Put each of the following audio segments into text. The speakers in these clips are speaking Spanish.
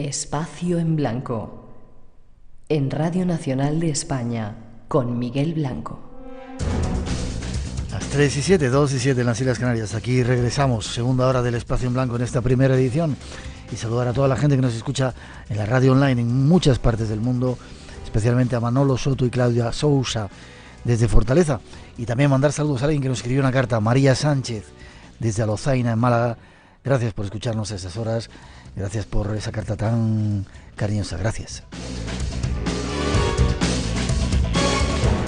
Espacio en Blanco, en Radio Nacional de España, con Miguel Blanco. Las 3 y 7, 2 y 7 en las Islas Canarias. Aquí regresamos, segunda hora del Espacio en Blanco en esta primera edición. Y saludar a toda la gente que nos escucha en la radio online en muchas partes del mundo, especialmente a Manolo Soto y Claudia Sousa desde Fortaleza. Y también mandar saludos a alguien que nos escribió una carta, María Sánchez, desde Alozaina, en Málaga. Gracias por escucharnos a estas horas. Gracias por esa carta tan cariñosa. Gracias.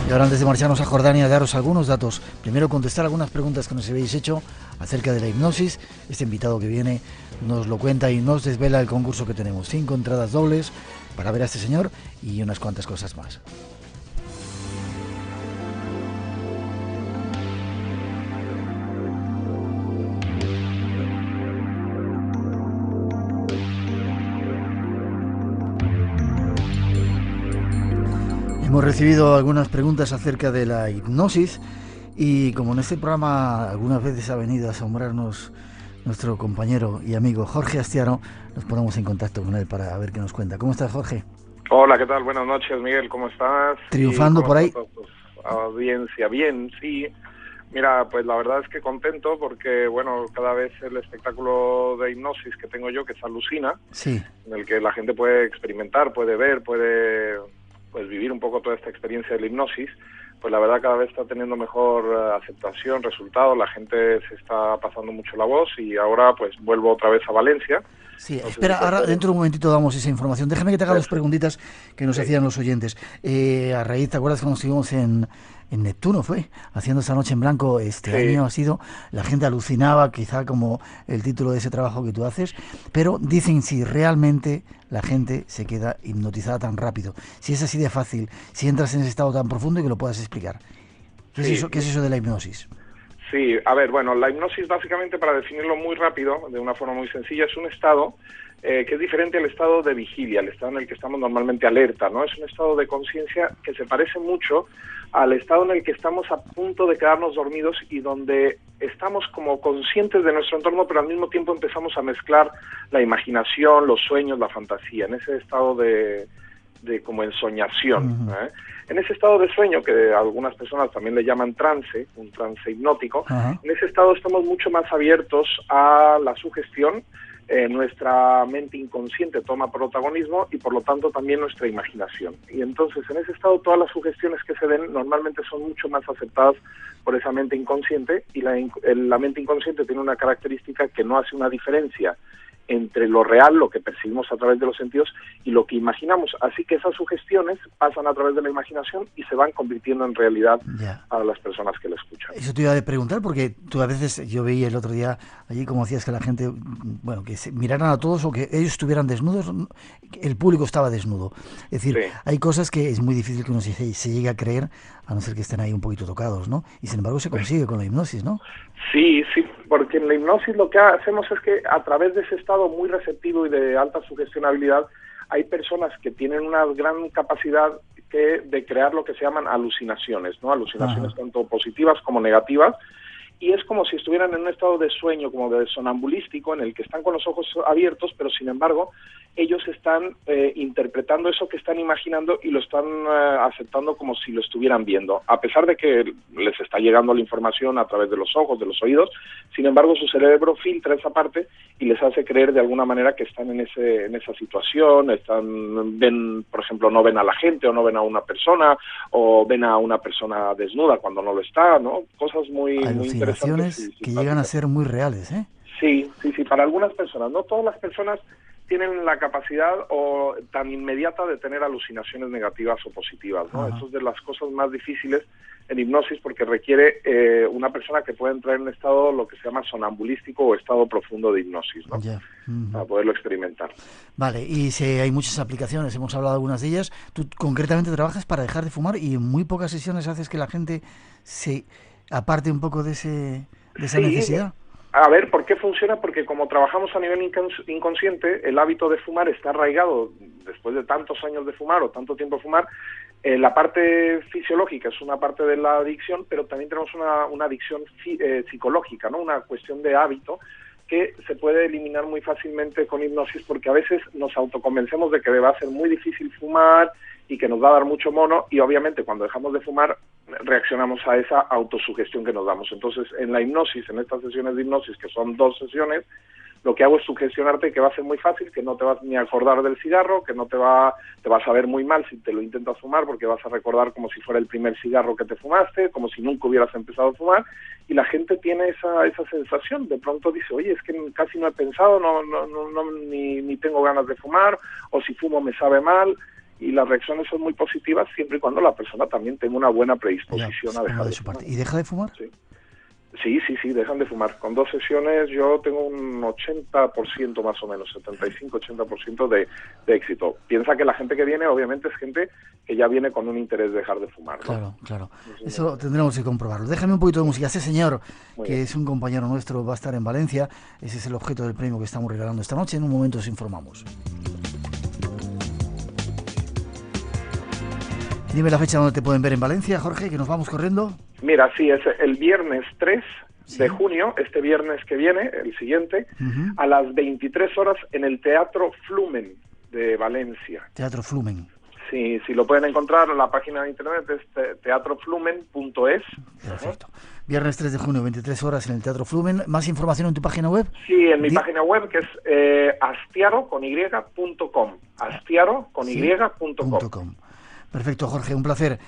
Y ahora, antes de marcharnos a Jordania, daros algunos datos. Primero, contestar algunas preguntas que nos habéis hecho acerca de la hipnosis. Este invitado que viene nos lo cuenta y nos desvela el concurso que tenemos. 5 entradas dobles para ver a este señor y unas cuantas cosas más. Hemos recibido algunas preguntas acerca de la hipnosis y como en este programa algunas veces ha venido a asombrarnos nuestro compañero y amigo Jorge Astiano, nos ponemos en contacto con él para ver qué nos cuenta. ¿Cómo estás, Jorge? Hola, ¿qué tal? Buenas noches, Miguel, ¿cómo estás? ¿Triunfando por ahí? Audiencia, bien, sí. Mira, pues la verdad es que contento porque, bueno, cada vez el espectáculo de hipnosis que tengo yo, que es Alucina, sí, en el que la gente puede experimentar, puede ver, puede pues vivir un poco toda esta experiencia de la hipnosis, pues la verdad cada vez está teniendo mejor aceptación, resultado, la gente se está pasando mucho la voz y ahora pues vuelvo otra vez a Valencia. Sí, espera, ahora dentro de un momentito damos esa información. Déjame que te haga dos preguntitas que nos hacían los oyentes. A raíz, ¿te acuerdas cuando estuvimos en Neptuno, fue? Haciendo esa noche en blanco, año ha sido, la gente alucinaba, quizá como el título de ese trabajo que tú haces, pero dicen si realmente la gente se queda hipnotizada tan rápido, si es así de fácil, si entras en ese estado tan profundo y que lo puedas explicar. ¿Qué es eso de la hipnosis? Sí, a ver, bueno, la hipnosis básicamente, para definirlo muy rápido, de una forma muy sencilla, es un estado que es diferente al estado de vigilia, el estado en el que estamos normalmente alerta, ¿no? Es un estado de conciencia que se parece mucho al estado en el que estamos a punto de quedarnos dormidos y donde estamos como conscientes de nuestro entorno, pero al mismo tiempo empezamos a mezclar la imaginación, los sueños, la fantasía, en ese estado de como ensoñación. Uh-huh. En ese estado de sueño, que algunas personas también le llaman trance, un trance hipnótico, uh-huh, en ese estado estamos mucho más abiertos a la sugestión, nuestra mente inconsciente toma protagonismo y por lo tanto también nuestra imaginación. Y entonces en ese estado todas las sugestiones que se den normalmente son mucho más aceptadas por esa mente inconsciente y la mente inconsciente tiene una característica que no hace una diferencia entre lo real, lo que percibimos a través de los sentidos, y lo que imaginamos. Así que esas sugestiones pasan a través de la imaginación y se van convirtiendo en realidad para las personas que la escuchan. Eso te iba a preguntar, porque tú a veces, yo veía el otro día allí como decías que la gente, bueno, que se miraran a todos o que ellos estuvieran desnudos, el público estaba desnudo. Es decir, hay cosas que es muy difícil que uno se llegue a creer, a no ser que estén ahí un poquito tocados, ¿no? Y sin embargo se consigue con la hipnosis, ¿no? Sí, porque en la hipnosis lo que hacemos es que a través de ese estado muy receptivo y de alta sugestionabilidad hay personas que tienen una gran capacidad de crear lo que se llaman alucinaciones, ¿no? Alucinaciones tanto positivas como negativas, y es como si estuvieran en un estado de sueño, como de sonambulístico, en el que están con los ojos abiertos, pero sin embargo ellos están interpretando eso que están imaginando y lo están aceptando como si lo estuvieran viendo, a pesar de que les está llegando la información a través de los ojos, de los oídos. Sin embargo, su cerebro filtra esa parte y les hace creer de alguna manera que están en esa situación, ven, por ejemplo, no ven a la gente o no ven a una persona o ven a una persona desnuda cuando no lo está, ¿no? Cosas muy interesantes que llegan a ser muy reales, ¿eh? Sí, para algunas personas, no todas las personas tienen la capacidad o tan inmediata de tener alucinaciones negativas o positivas, ¿no? Eso es de las cosas más difíciles en hipnosis porque requiere una persona que pueda entrar en un estado, lo que se llama sonambulístico o estado profundo de hipnosis, ¿no? Para poderlo experimentar. Vale, y si hay muchas aplicaciones, hemos hablado de algunas de ellas. Tú concretamente trabajas para dejar de fumar y en muy pocas sesiones haces que la gente se aparte un poco de esa necesidad. A ver, ¿por qué funciona? Porque como trabajamos a nivel inconsciente, el hábito de fumar está arraigado después de tantos años de fumar o tanto tiempo de fumar. La parte fisiológica es una parte de la adicción, pero también tenemos una adicción psicológica, ¿no? Una cuestión de hábito que se puede eliminar muy fácilmente con hipnosis, porque a veces nos autoconvencemos de que va a ser muy difícil fumar y que nos va a dar mucho mono, y obviamente cuando dejamos de fumar reaccionamos a esa autosugestión que nos damos. Entonces, en la hipnosis, en estas sesiones de hipnosis, que son 2 sesiones, lo que hago es sugestionarte que va a ser muy fácil, que no te vas ni a acordar del cigarro, que te vas a ver muy mal si te lo intentas fumar, porque vas a recordar como si fuera el primer cigarro que te fumaste, como si nunca hubieras empezado a fumar, y la gente tiene esa sensación. De pronto dice, oye, es que casi no he pensado, ni tengo ganas de fumar, o si fumo me sabe mal, y las reacciones son muy positivas siempre y cuando la persona también tenga una buena predisposición a dejar de fumar. ¿Y deja de fumar? Sí. Sí, dejan de fumar. Con 2 sesiones yo tengo un 80% más o menos, 75-80% de éxito. Piensa que la gente que viene obviamente es gente que ya viene con un interés de dejar de fumar, ¿no? Claro. Eso tendremos que comprobarlo. Déjame un poquito de música. Ese señor, Muy que bien. es un compañero nuestro, va a estar en Valencia. Ese es el objeto del premio que estamos regalando esta noche. En un momento os informamos. Dime la fecha donde te pueden ver en Valencia, Jorge, que nos vamos corriendo. Mira, sí, es el viernes 3 Sí. de junio, este viernes que viene, el siguiente, Uh-huh. a las 23 horas en el Teatro Flumen de Valencia. Teatro Flumen. Sí, si lo pueden encontrar en la página de internet es teatroflumen.es. Perfecto. Viernes 3 de junio, 23 horas en el Teatro Flumen. ¿Más información en tu página web? Sí, en mi página web, que es astiaro.com. Astiaro.com. Perfecto, Jorge, un placer.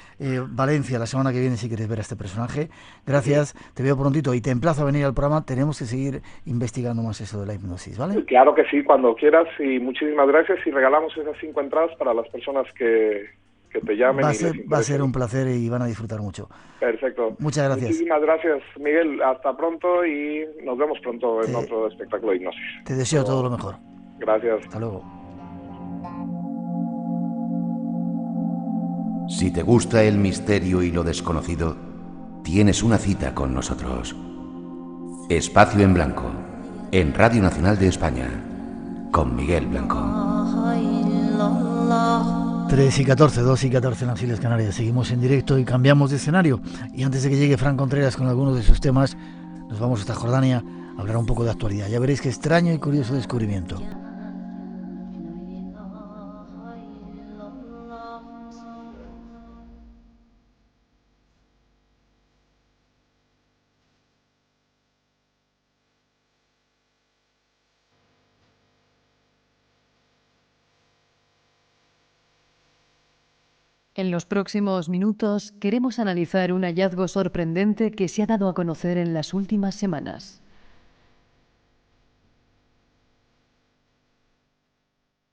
Valencia, la semana que viene, si quieres ver a este personaje. Gracias, te veo prontito y te emplazo a venir al programa. Tenemos que seguir investigando más eso de la hipnosis, ¿vale? Claro que sí, cuando quieras, y muchísimas gracias. Y regalamos esas 5 entradas para las personas que te llamen. Va a ser un placer y van a disfrutar mucho. Perfecto. Muchas gracias. Muchísimas gracias, Miguel. Hasta pronto y nos vemos pronto en otro espectáculo de hipnosis. Te deseo todo lo mejor. Gracias. Hasta luego. Si te gusta el misterio y lo desconocido, tienes una cita con nosotros. Espacio en Blanco, en Radio Nacional de España, con Miguel Blanco. 3 y 14, 2 y 14 en las Islas Canarias. Seguimos en directo y cambiamos de escenario. Y antes de que llegue Fran Contreras con algunos de sus temas, nos vamos hasta Jordania a hablar un poco de actualidad. Ya veréis qué extraño y curioso descubrimiento. En los próximos minutos queremos analizar un hallazgo sorprendente que se ha dado a conocer en las últimas semanas.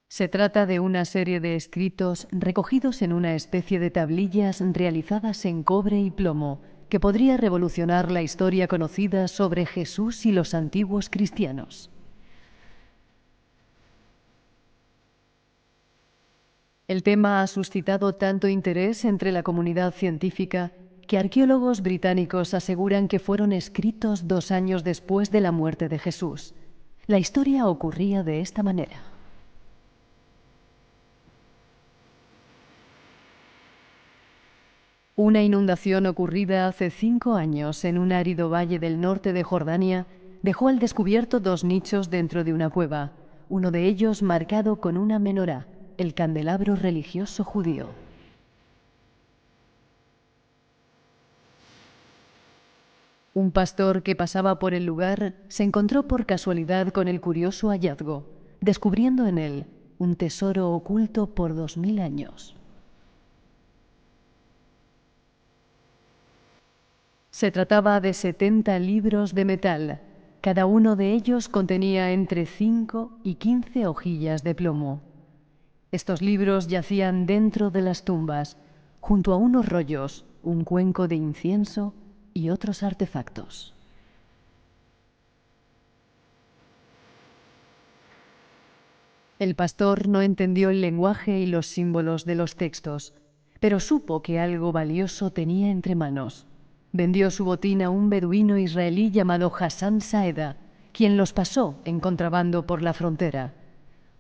Se trata de una serie de escritos recogidos en una especie de tablillas realizadas en cobre y plomo que podría revolucionar la historia conocida sobre Jesús y los antiguos cristianos. El tema ha suscitado tanto interés entre la comunidad científica que arqueólogos británicos aseguran que fueron escritos 2 años después de la muerte de Jesús. La historia ocurría de esta manera. Una inundación ocurrida hace 5 años en un árido valle del norte de Jordania dejó al descubierto 2 nichos dentro de una cueva, uno de ellos marcado con una menorá, el candelabro religioso judío. Un pastor que pasaba por el lugar se encontró por casualidad con el curioso hallazgo, descubriendo en él un tesoro oculto por 2000 años. Se trataba de 70 libros de metal. Cada uno de ellos contenía entre 5 y 15 hojillas de plomo. Estos libros yacían dentro de las tumbas, junto a unos rollos, un cuenco de incienso y otros artefactos. El pastor no entendió el lenguaje y los símbolos de los textos, pero supo que algo valioso tenía entre manos. Vendió su botín a un beduino israelí llamado Hassan Saeda, quien los pasó en contrabando por la frontera.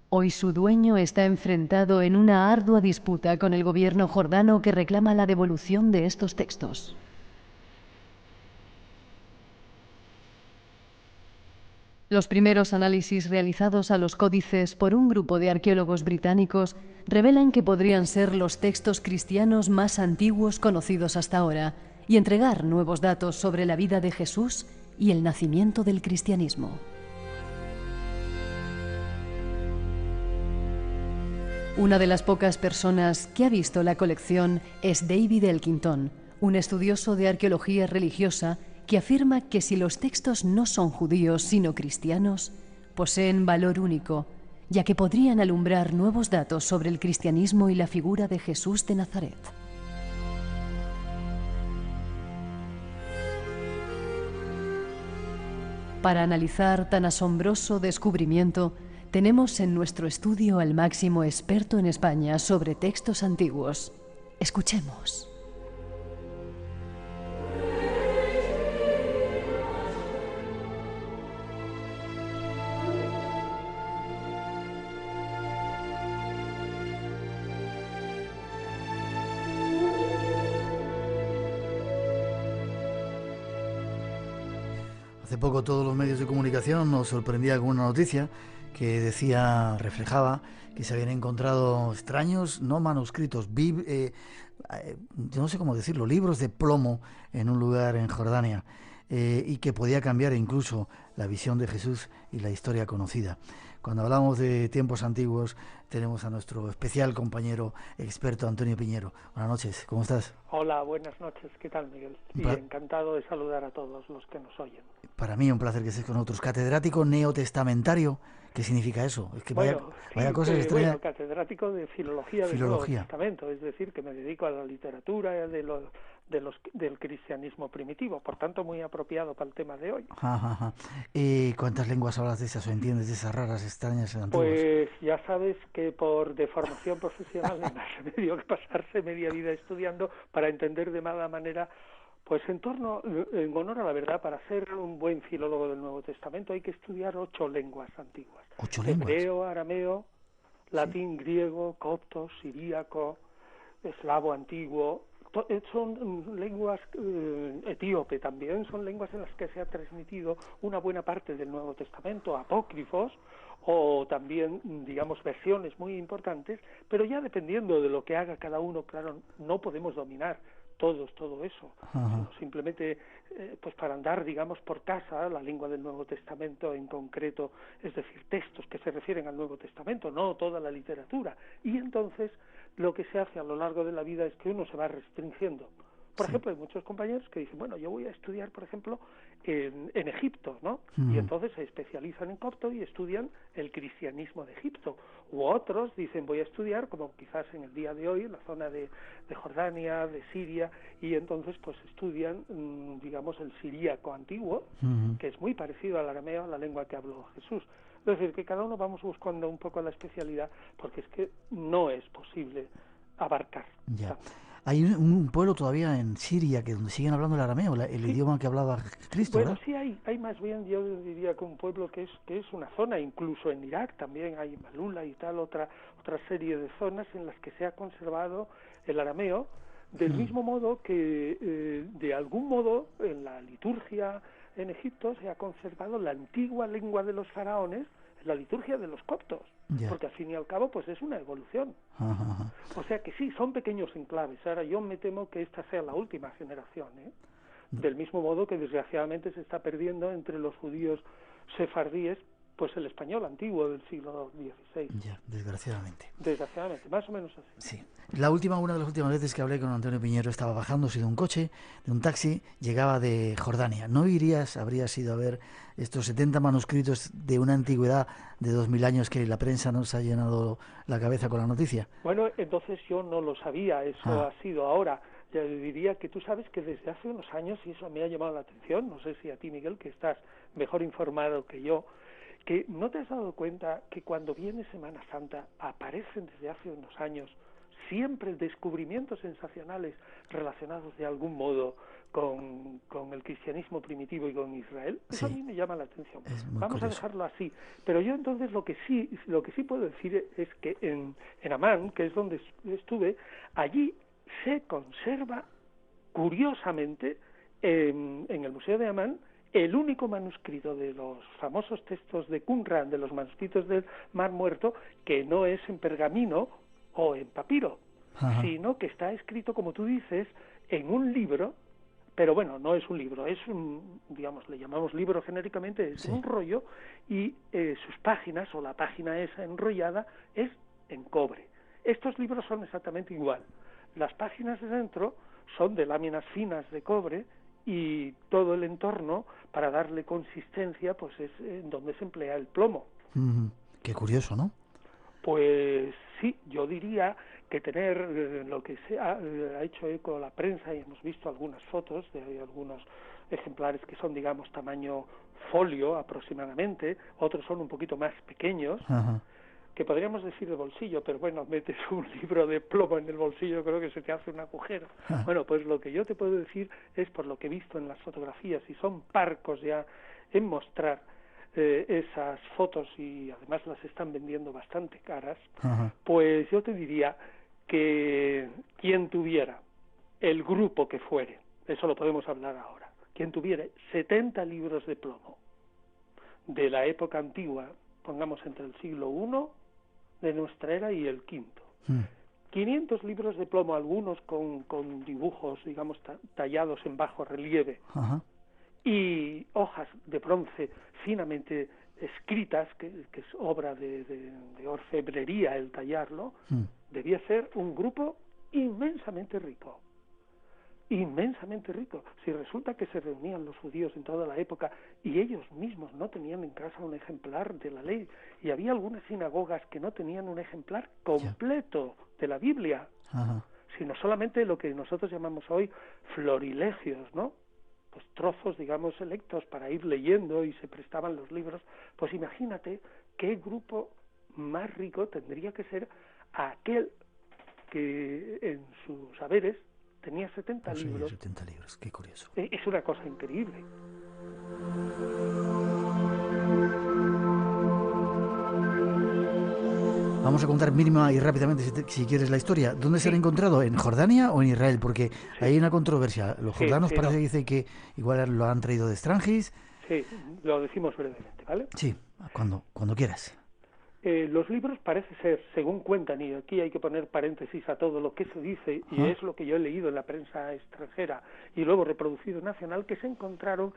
Hoy su dueño está enfrentado en una ardua disputa con el gobierno jordano que reclama la devolución de estos textos. Los primeros análisis realizados a los códices por un grupo de arqueólogos británicos revelan que podrían ser los textos cristianos más antiguos conocidos hasta ahora y entregar nuevos datos sobre la vida de Jesús y el nacimiento del cristianismo. Una de las pocas personas que ha visto la colección es David Elkington, un estudioso de arqueología religiosa que afirma que si los textos no son judíos sino cristianos, poseen valor único, ya que podrían alumbrar nuevos datos sobre el cristianismo y la figura de Jesús de Nazaret. Para analizar tan asombroso descubrimiento, tenemos en nuestro estudio al máximo experto en España sobre textos antiguos. Escuchemos. Hace poco todos los medios de comunicación nos sorprendía con una noticia que reflejaba que se habían encontrado extraños, no manuscritos, yo no sé cómo decirlo, libros de plomo en un lugar en Jordania, y que podía cambiar incluso la visión de Jesús y la historia conocida. Cuando hablamos de tiempos antiguos, tenemos a nuestro especial compañero experto Antonio Piñero. Buenas noches, ¿cómo estás? Hola, buenas noches, ¿qué tal, Miguel? Y encantado de saludar a todos los que nos oyen. Para mí un placer que estés con nosotros. Catedrático neotestamentario, ¿qué significa eso? Es que vaya cosas extrañas. Bueno, catedrático de Filología del Nuevo Testamento, es decir, que me dedico a la literatura del cristianismo primitivo, por tanto muy apropiado para el tema de hoy. ¿Cuántas lenguas hablas de esas o entiendes de esas raras, extrañas, antiguas? Pues ya sabes que por deformación profesional no hay más remedio que pasarse media vida estudiando para entender de mala manera. Pues en honor a la verdad, para ser un buen filólogo del Nuevo Testamento hay que estudiar 8 lenguas antiguas. 8 lenguas. Hebreo, arameo, latín, griego, copto, siríaco, eslavo antiguo. Son lenguas etíope también, son lenguas en las que se ha transmitido una buena parte del Nuevo Testamento, apócrifos o también, digamos, versiones muy importantes, pero ya dependiendo de lo que haga cada uno, claro, no podemos dominar todo eso, sino simplemente pues para andar, digamos, por casa, la lengua del Nuevo Testamento en concreto, es decir, textos que se refieren al Nuevo Testamento, no toda la literatura, y entonces lo que se hace a lo largo de la vida es que uno se va restringiendo. Por ejemplo, hay muchos compañeros que dicen, bueno, yo voy a estudiar, por ejemplo, en Egipto, ¿no? Y entonces se especializan en copto y estudian el cristianismo de Egipto. U otros dicen, voy a estudiar, como quizás en el día de hoy, en la zona de Jordania, de Siria, y entonces pues estudian, digamos, el siríaco antiguo, que es muy parecido al arameo, a la lengua que habló Jesús. Es decir, que cada uno vamos buscando un poco la especialidad, porque es que no es posible abarcar. Ya. Hay un pueblo todavía en Siria donde siguen hablando el arameo, el idioma que hablaba Cristo, bueno, ¿verdad? Sí, hay más bien, yo diría que un pueblo que es una zona, incluso en Irak también hay Malula y tal, otra serie de zonas en las que se ha conservado el arameo, del mismo modo que de algún modo en la liturgia en Egipto se ha conservado la antigua lengua de los faraones, la liturgia de los coptos, porque al fin y al cabo pues es una evolución. O sea que sí, son pequeños enclaves. Ahora yo me temo que esta sea la última generación, del mismo modo que desgraciadamente se está perdiendo entre los judíos sefardíes pues el español antiguo del siglo XVI. Ya, desgraciadamente. Desgraciadamente, más o menos así. Sí. Una de las últimas veces que hablé con Antonio Piñero estaba bajándose de un coche, de un taxi, llegaba de Jordania. ¿No habrías ido a ver estos 70 manuscritos de una antigüedad de 2000 años que la prensa nos ha llenado la cabeza con la noticia? Bueno, entonces yo no lo sabía, eso ha sido ahora. Ya diría que tú sabes que desde hace unos años, y eso me ha llamado la atención, no sé si a ti, Miguel, que estás mejor informado que yo, que ¿no te has dado cuenta que cuando viene Semana Santa aparecen desde hace unos años siempre descubrimientos sensacionales relacionados de algún modo con el cristianismo primitivo y con Israel? Eso a mí me llama la atención. Vamos a dejarlo así. Pero yo entonces lo que sí puedo decir es que en Amán, que es donde estuve, allí se conserva curiosamente en el Museo de Amán el único manuscrito de los famosos textos de Qumran, de los manuscritos del Mar Muerto, que no es en pergamino o en papiro, sino que está escrito, como tú dices, en un libro, pero bueno, no es un libro, es un, digamos, le llamamos libro genéricamente, es un rollo, y sus páginas, o la página esa enrollada, es en cobre. Estos libros son exactamente igual. Las páginas de dentro son de láminas finas de cobre, y todo el entorno, para darle consistencia, pues es donde se emplea el plomo. Qué curioso, ¿no? Pues sí, yo diría que tener lo que se ha hecho eco la prensa, y hemos visto algunas fotos de algunos ejemplares que son, digamos, tamaño folio aproximadamente, otros son un poquito más pequeños, que podríamos decir de bolsillo, pero bueno, metes un libro de plomo en el bolsillo, creo que se te hace un agujero. Bueno, pues lo que yo te puedo decir es, por lo que he visto en las fotografías, y son parcos ya en mostrar esas fotos, y además las están vendiendo bastante caras, pues yo te diría que quien tuviera, el grupo que fuere, eso lo podemos hablar ahora, quien tuviera 70 libros de plomo de la época antigua, pongamos entre el siglo I de nuestra era y el V, 500 libros de plomo, algunos con dibujos, digamos, tallados en bajo relieve, y hojas de bronce finamente escritas, que es obra de orfebrería el tallarlo, debía ser un grupo inmensamente rico. Inmensamente rico. Si resulta que se reunían los judíos en toda la época y ellos mismos no tenían en casa un ejemplar de la ley, y había algunas sinagogas que no tenían un ejemplar completo de la Biblia, sino solamente lo que nosotros llamamos hoy florilegios, ¿no? Pues trozos, digamos, selectos para ir leyendo, y se prestaban los libros. Pues imagínate qué grupo más rico tendría que ser aquel que en sus saberes tenía 70 libros. 70 libros, qué curioso. Es una cosa increíble. Vamos a contar mínima y rápidamente, si quieres, la historia. ¿Dónde se han encontrado? ¿En Jordania o en Israel? Porque hay una controversia. Los jordanos parece que dicen que igual lo han traído de Strangis. Sí, lo decimos brevemente, ¿vale? Sí, cuando quieras. Los libros parece ser, según cuentan, y aquí hay que poner paréntesis a todo lo que se dice, y es lo que yo he leído en la prensa extranjera y luego reproducido nacional, que se encontraron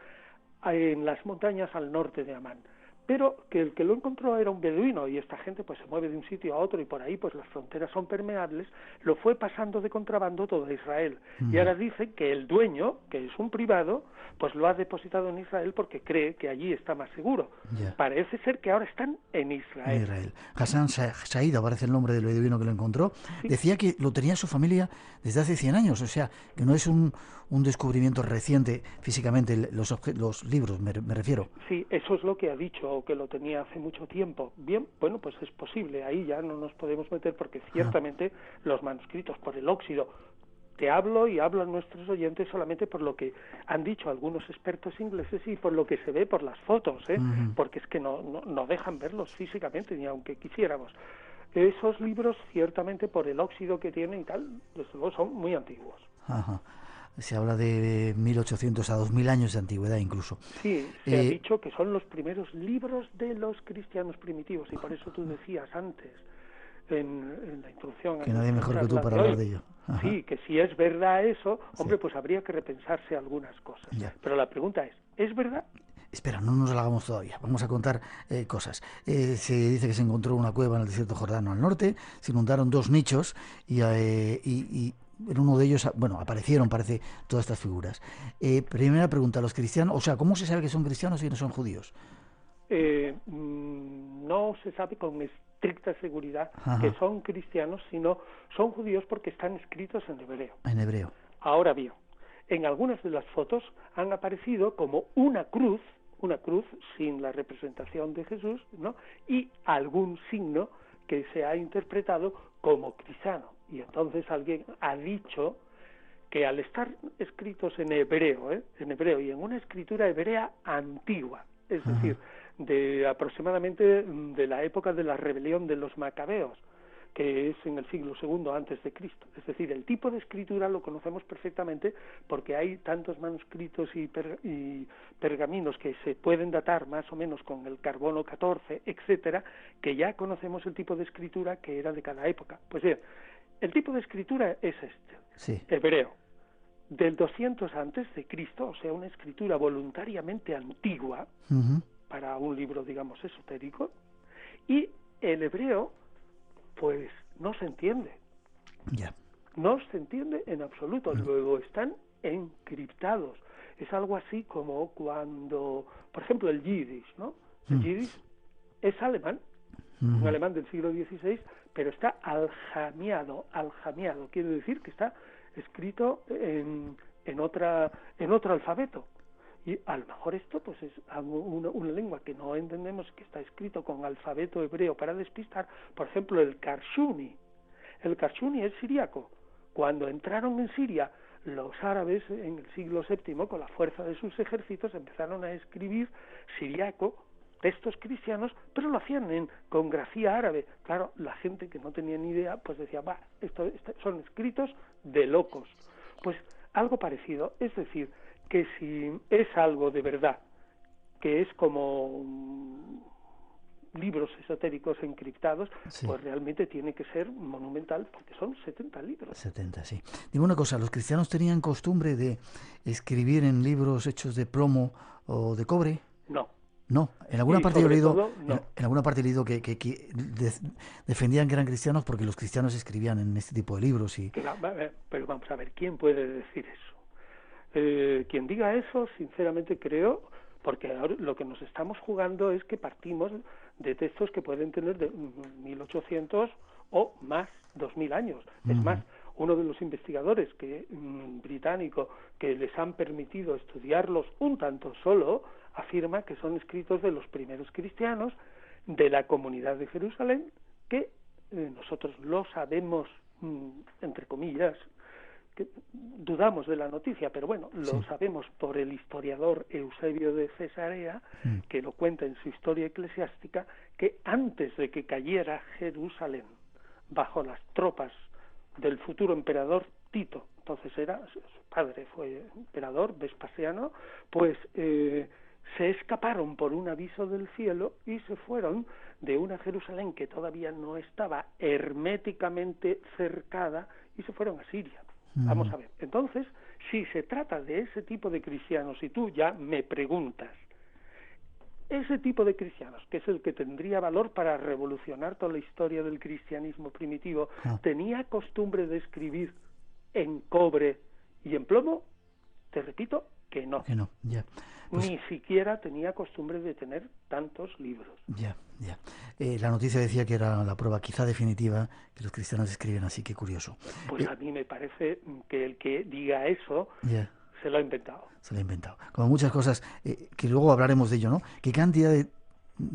en las montañas al norte de Amán. Pero que el que lo encontró era un beduino, y esta gente pues se mueve de un sitio a otro, y por ahí pues las fronteras son permeables, lo fue pasando de contrabando todo a Israel. Y ahora dice que el dueño, que es un privado, pues lo ha depositado en Israel porque cree que allí está más seguro. Parece ser que ahora están en Israel. Hassan Said, aparece el nombre del beduino que lo encontró, decía que lo tenía su familia desde hace 100 años, o sea, que no es un descubrimiento reciente físicamente, los libros, me refiero. Sí, eso es lo que ha dicho, que lo tenía hace mucho tiempo. Bien, bueno, pues es posible, ahí ya no nos podemos meter, porque ciertamente los manuscritos por el óxido, te hablo y hablo a nuestros oyentes solamente por lo que han dicho algunos expertos ingleses y por lo que se ve por las fotos, porque es que no dejan verlos físicamente, ni aunque quisiéramos. Esos libros, ciertamente, por el óxido que tienen y tal, desde luego son muy antiguos. Se habla de 1800 a 2000 años de antigüedad incluso. Sí, se ha dicho que son los primeros libros de los cristianos primitivos, y por eso tú decías antes, en la introducción, que nadie mejor que tú para hablar de ello. Sí, que si es verdad eso, hombre, pues habría que repensarse algunas cosas. Pero la pregunta es verdad? Espera, no nos la hagamos todavía. Vamos a contar cosas. Se dice que se encontró una cueva en el desierto jordano al norte, se inundaron 2 nichos y en uno de ellos, aparecieron, parece, todas estas figuras. Primera pregunta, los cristianos, o sea, ¿cómo se sabe que son cristianos y no son judíos? No se sabe con estricta seguridad que son cristianos, sino son judíos porque están escritos en hebreo. En hebreo. Ahora bien, en algunas de las fotos han aparecido como una cruz sin la representación de Jesús, ¿no? Y algún signo que se ha interpretado como cristiano. Y entonces alguien ha dicho que al estar escritos en hebreo y en una escritura hebrea antigua, es decir, de aproximadamente de la época de la rebelión de los macabeos, que es en el siglo II antes de Cristo. Es decir, el tipo de escritura lo conocemos perfectamente porque hay tantos manuscritos y pergaminos que se pueden datar más o menos con el carbono 14, etcétera, que ya conocemos el tipo de escritura que era de cada época. Pues bien, el tipo de escritura es hebreo, del 200 antes de Cristo, o sea, una escritura voluntariamente antigua para un libro, digamos, esotérico, y el hebreo pues no se entiende. No se entiende en absoluto. Luego están encriptados. Es algo así como cuando, por ejemplo, el yiddish, ¿no? El yiddish es alemán, un alemán del siglo XVI, pero está aljamiado, quiere decir que está escrito en otro alfabeto. Y a lo mejor esto pues es una lengua que no entendemos, que está escrito con alfabeto hebreo para despistar. Por ejemplo, el Karshuni. El Karshuni es siríaco. Cuando entraron en Siria los árabes en el siglo VII, con la fuerza de sus ejércitos, empezaron a escribir siríaco, textos cristianos, pero lo hacían con grafía árabe. Claro, la gente que no tenía ni idea, pues decía, esto son escritos de locos. Pues algo parecido, es decir, que si es algo de verdad, que es como libros esotéricos encriptados, pues realmente tiene que ser monumental, porque son 70 libros. 70, sí. Dime una cosa, ¿los cristianos tenían costumbre de escribir en libros hechos de plomo o de cobre? No, en alguna parte he leído, en alguna parte he leído que defendían que eran cristianos porque los cristianos escribían en este tipo de libros y... Pero vamos a ver, ¿quién puede decir eso? Quien diga eso, sinceramente creo, porque ahora lo que nos estamos jugando es que partimos de textos que pueden tener de 1800 o más, 2000 años. Es más, uno de los investigadores británico que les han permitido estudiarlos un tanto solo, afirma que son escritos de los primeros cristianos de la comunidad de Jerusalén, que nosotros lo sabemos, entre comillas, que dudamos de la noticia, pero bueno, lo sabemos por el historiador Eusebio de Cesarea, que lo cuenta en su historia eclesiástica, que antes de que cayera Jerusalén bajo las tropas del futuro emperador Tito, entonces su padre fue emperador Vespasiano, pues se escaparon por un aviso del cielo y se fueron de una Jerusalén que todavía no estaba herméticamente cercada y se fueron a Siria. Vamos a ver, entonces, si se trata de ese tipo de cristianos, y tú ya me preguntas, ese tipo de cristianos, que es el que tendría valor para revolucionar toda la historia del cristianismo primitivo, ¿tenía costumbre de escribir en cobre y en plomo? Te repito que no. Que no, ya. Pues... Ni siquiera tenía costumbre de tener tantos libros. Ya. La noticia decía que era la prueba quizá definitiva que los cristianos escriben así, qué curioso. Pues a mí me parece que el que diga eso se lo ha inventado. Se lo ha inventado. Como muchas cosas, que luego hablaremos de ello, ¿no? ¿Qué cantidad de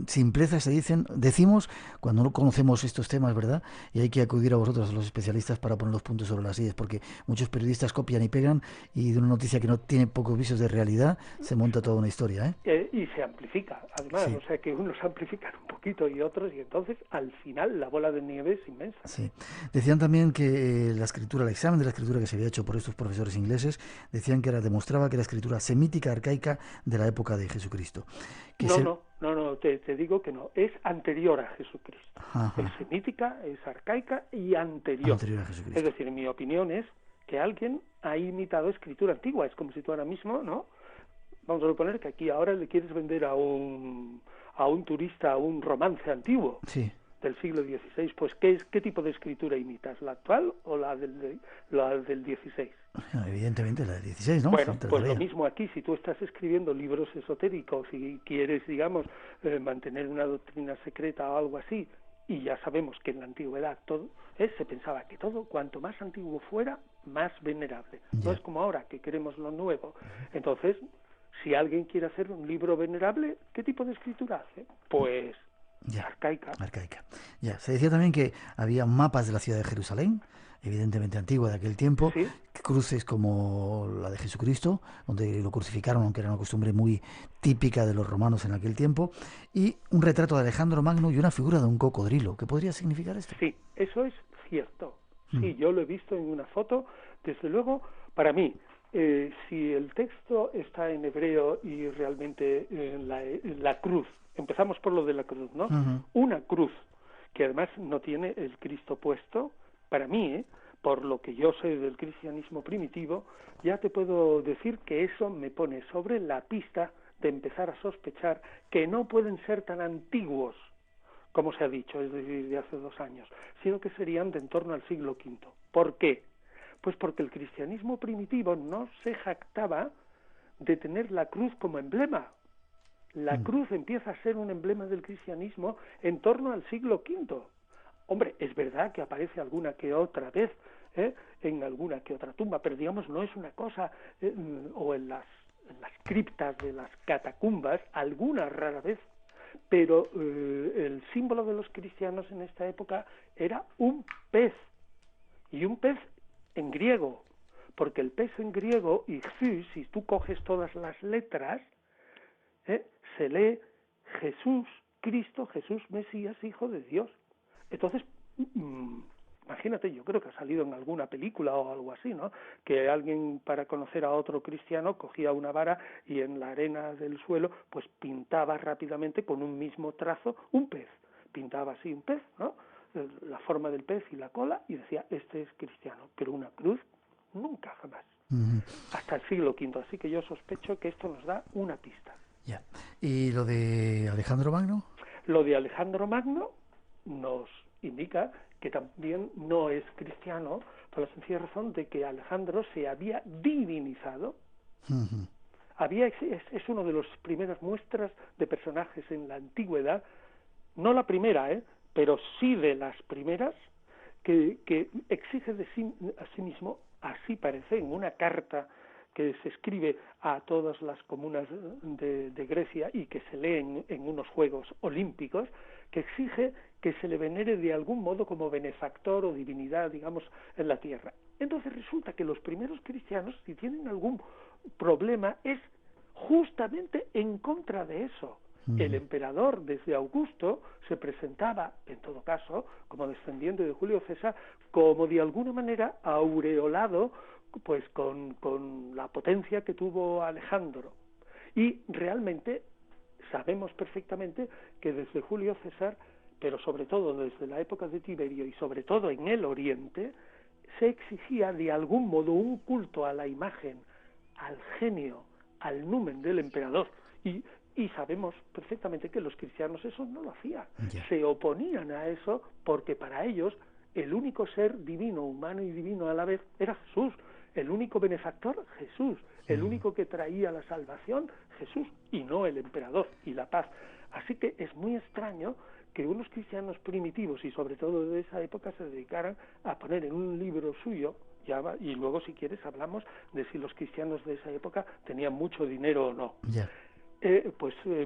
simplezas decimos cuando no conocemos estos temas, ¿verdad? Y hay que acudir a vosotros, a los especialistas, para poner los puntos sobre las sillas, porque muchos periodistas copian y pegan y de una noticia que no tiene pocos visos de realidad se monta toda una historia, y se amplifica, además, o sea que unos amplifican un poquito y otros, y entonces al final la bola de nieve es inmensa. Sí. Decían también que el examen de la escritura que se había hecho por estos profesores ingleses, decían que demostraba que era escritura semítica arcaica de la época de Jesucristo. No, te digo que no, es anterior a Jesucristo. Es semítica, es arcaica y anterior a Jesucristo. Es decir, mi opinión es que alguien ha imitado escritura antigua. Es como si tú ahora mismo, ¿no? Vamos a suponer que aquí ahora le quieres vender a un turista un romance antiguo del siglo XVI. Pues ¿qué tipo de escritura imitas? ¿La actual o la del XVI? Evidentemente la del 16, ¿no? Bueno, pues lo mismo aquí, si tú estás escribiendo libros esotéricos y quieres, digamos, mantener una doctrina secreta o algo así, y ya sabemos que en la antigüedad todo se pensaba que todo, cuanto más antiguo fuera, más venerable. No es como ahora, que queremos lo nuevo. Entonces, si alguien quiere hacer un libro venerable, ¿qué tipo de escritura hace? Pues arcaica. Ya, se decía también que había mapas de la ciudad de Jerusalén, evidentemente antigua de aquel tiempo, ¿Sí? cruces como la de Jesucristo, donde lo crucificaron, aunque era una costumbre muy típica de los romanos en aquel tiempo, y un retrato de Alejandro Magno y una figura de un cocodrilo. ¿Qué podría significar esto? Sí, eso es cierto. Sí, yo lo he visto en una foto. Desde luego, para mí, si el texto está en hebreo y realmente la cruz, empezamos por lo de la cruz, ¿no? Una cruz que además no tiene el Cristo puesto, para mí, por lo que yo sé del cristianismo primitivo, ya te puedo decir que eso me pone sobre la pista de empezar a sospechar que no pueden ser tan antiguos como se ha dicho, es decir, de hace 2 años, sino que serían de en torno al siglo V. ¿Por qué? Pues porque el cristianismo primitivo no se jactaba de tener la cruz como emblema. La cruz empieza a ser un emblema del cristianismo en torno al siglo V. Hombre, es verdad que aparece alguna que otra vez, en alguna que otra tumba, pero digamos no es una cosa, o en las criptas de las catacumbas, alguna rara vez, pero el símbolo de los cristianos en esta época era un pez, y un pez en griego, porque el pez en griego, Ixus, si tú coges todas las letras, se lee Jesús, Cristo, Jesús, Mesías, Hijo de Dios. Entonces, imagínate, yo creo que ha salido en alguna película o algo así, ¿no? Que alguien, para conocer a otro cristiano, cogía una vara y en la arena del suelo, pues pintaba rápidamente con un mismo trazo un pez. Pintaba así un pez, ¿no? La forma del pez y la cola, y decía, este es cristiano. Pero una cruz, nunca, jamás. Hasta el siglo V. Así que yo sospecho que esto nos da una pista. Ya. ¿Y lo de Alejandro Magno? Lo de Alejandro Magno nos indica que también no es cristiano, por la sencilla razón de que Alejandro se había divinizado. Es uno de las primeras muestras de personajes en la antigüedad, no la primera, pero sí de las primeras, que exige a sí mismo, así parece, en una carta que se escribe a todas las comunas de Grecia y que se lee en unos Juegos Olímpicos, que exige que se le venere de algún modo como benefactor o divinidad, digamos, en la tierra. Entonces resulta que los primeros cristianos, si tienen algún problema, es justamente en contra de eso. El emperador, desde Augusto, se presentaba, en todo caso, como descendiente de Julio César, como de alguna manera aureolado pues con la potencia que tuvo Alejandro. Y realmente sabemos perfectamente que desde Julio César, pero sobre todo desde la época de Tiberio y sobre todo en el Oriente, se exigía de algún modo un culto a la imagen, al genio, al numen del emperador. Y sabemos perfectamente que los cristianos eso no lo hacían. Se oponían a eso porque para ellos el único ser divino, humano y divino a la vez, era Jesús. El único benefactor, Jesús. El único que traía la salvación, Jesús, y no el emperador y la paz. Así que es muy extraño que unos cristianos primitivos, y sobre todo de esa época, se dedicaran a poner en un libro suyo, y luego si quieres hablamos de si los cristianos de esa época tenían mucho dinero o no.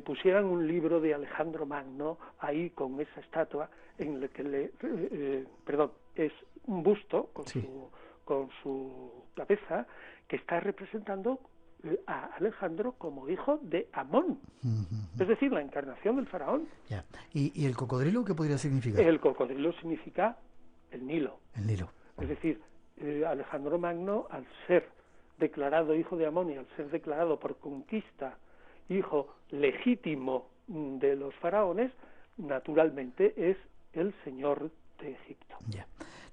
Pusieran un libro de Alejandro Magno ahí con esa estatua en la que es un busto con su cabeza que está representando a Alejandro como hijo de Amón, es decir, la encarnación del faraón. ¿Y el cocodrilo qué podría significar? El cocodrilo significa el Nilo. El Nilo. Es decir, Alejandro Magno, al ser declarado hijo de Amón y al ser declarado por conquista hijo legítimo de los faraones, naturalmente es el señor de Egipto.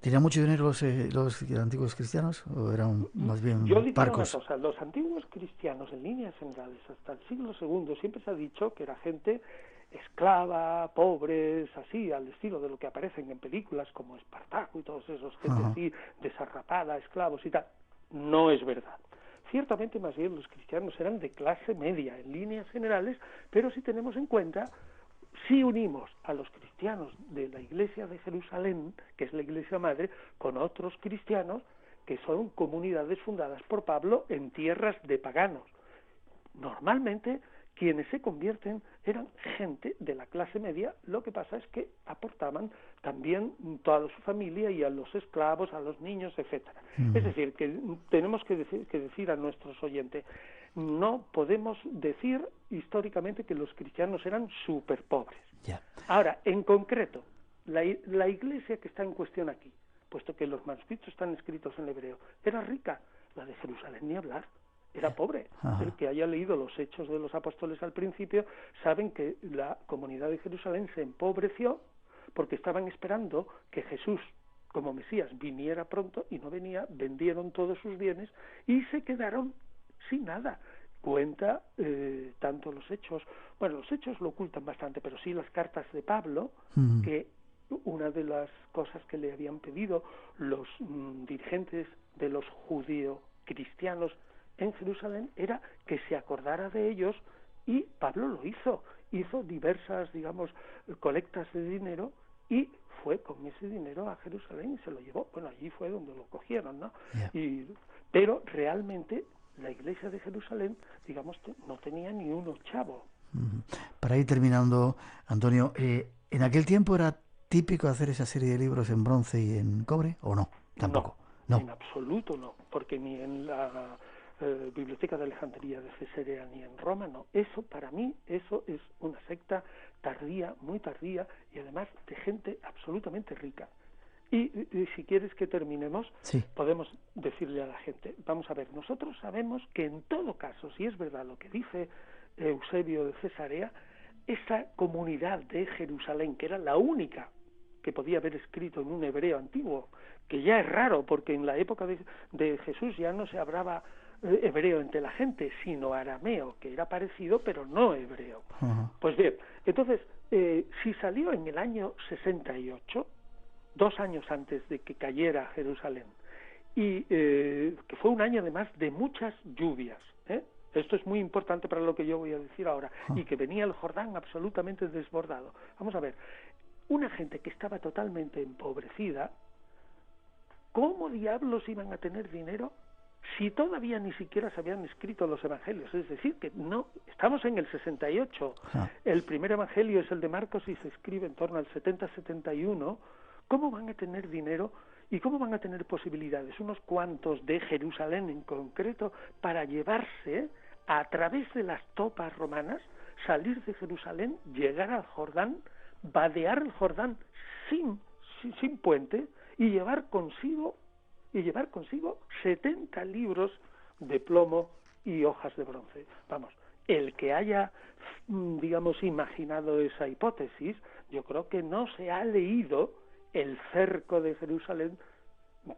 ¿Tenían mucho dinero los antiguos cristianos o eran más bien parcos? Una cosa, los antiguos cristianos, en líneas generales, hasta el siglo II, siempre se ha dicho que era gente esclava, pobres, así, al estilo de lo que aparecen en películas como Espartaco y todos esos, gente así, desarrapada, esclavos y tal. No es verdad. Ciertamente, más bien, los cristianos eran de clase media, en líneas generales, pero si tenemos en cuenta, si unimos a los cristianos de la Iglesia de Jerusalén, que es la Iglesia Madre, con otros cristianos que son comunidades fundadas por Pablo en tierras de paganos. Normalmente, quienes se convierten eran gente de la clase media, lo que pasa es que aportaban también toda su familia y a los esclavos, a los niños, etcétera. Es decir, que tenemos que decir a nuestros oyentes, no podemos decir históricamente que los cristianos eran súper pobres. Ya. Ahora, en concreto, la iglesia que está en cuestión aquí, puesto que los manuscritos están escritos en hebreo, era rica. La de Jerusalén ni hablar, era pobre. Ajá. El que haya leído los Hechos de los Apóstoles al principio saben que la comunidad de Jerusalén se empobreció porque estaban esperando que Jesús, como Mesías, viniera pronto y no venía, vendieron todos sus bienes y se quedaron sin nada. Cuenta tanto los Hechos, bueno, los Hechos lo ocultan bastante, pero sí las cartas de Pablo, que una de las cosas que le habían pedido los dirigentes de los judío-cristianos en Jerusalén era que se acordara de ellos, y Pablo lo hizo diversas, digamos, colectas de dinero, y fue con ese dinero a Jerusalén y se lo llevó. Bueno, allí fue donde lo cogieron, ¿no? Yeah. Pero realmente la iglesia de Jerusalén, digamos, no tenía ni un ochavo. Para ir terminando, Antonio, ¿en aquel tiempo era típico hacer esa serie de libros en bronce y en cobre, o no? Tampoco. No, en absoluto no, porque ni en la Biblioteca de Alejandría de Cesarea ni en Roma, no. Eso, para mí, eso es una secta tardía, muy tardía, y además de gente absolutamente rica. Y si quieres que terminemos, sí, podemos decirle a la gente, vamos a ver, nosotros sabemos que en todo caso, si es verdad lo que dice Eusebio de Cesarea, esa comunidad de Jerusalén, que era la única que podía haber escrito en un hebreo antiguo, que ya es raro, porque en la época de Jesús ya no se hablaba hebreo entre la gente, sino arameo, que era parecido, pero no hebreo. Pues bien, entonces, si salió en el año 68, 2 años antes de que cayera Jerusalén, y que fue un año además de muchas lluvias, esto es muy importante para lo que yo voy a decir ahora, y que venía el Jordán absolutamente desbordado. Vamos a ver, una gente que estaba totalmente empobrecida, ¿cómo diablos iban a tener dinero si todavía ni siquiera se habían escrito los evangelios? Es decir, que no, estamos en el 68, el primer evangelio es el de Marcos y se escribe en torno al 70-71, ¿cómo van a tener dinero y cómo van a tener posibilidades unos cuantos de Jerusalén en concreto para llevarse a través de las tropas romanas, salir de Jerusalén, llegar al Jordán, vadear el Jordán sin puente y llevar consigo 70 libros de plomo y hojas de bronce? Vamos, el que haya, digamos, imaginado esa hipótesis, yo creo que no se ha leído el cerco de Jerusalén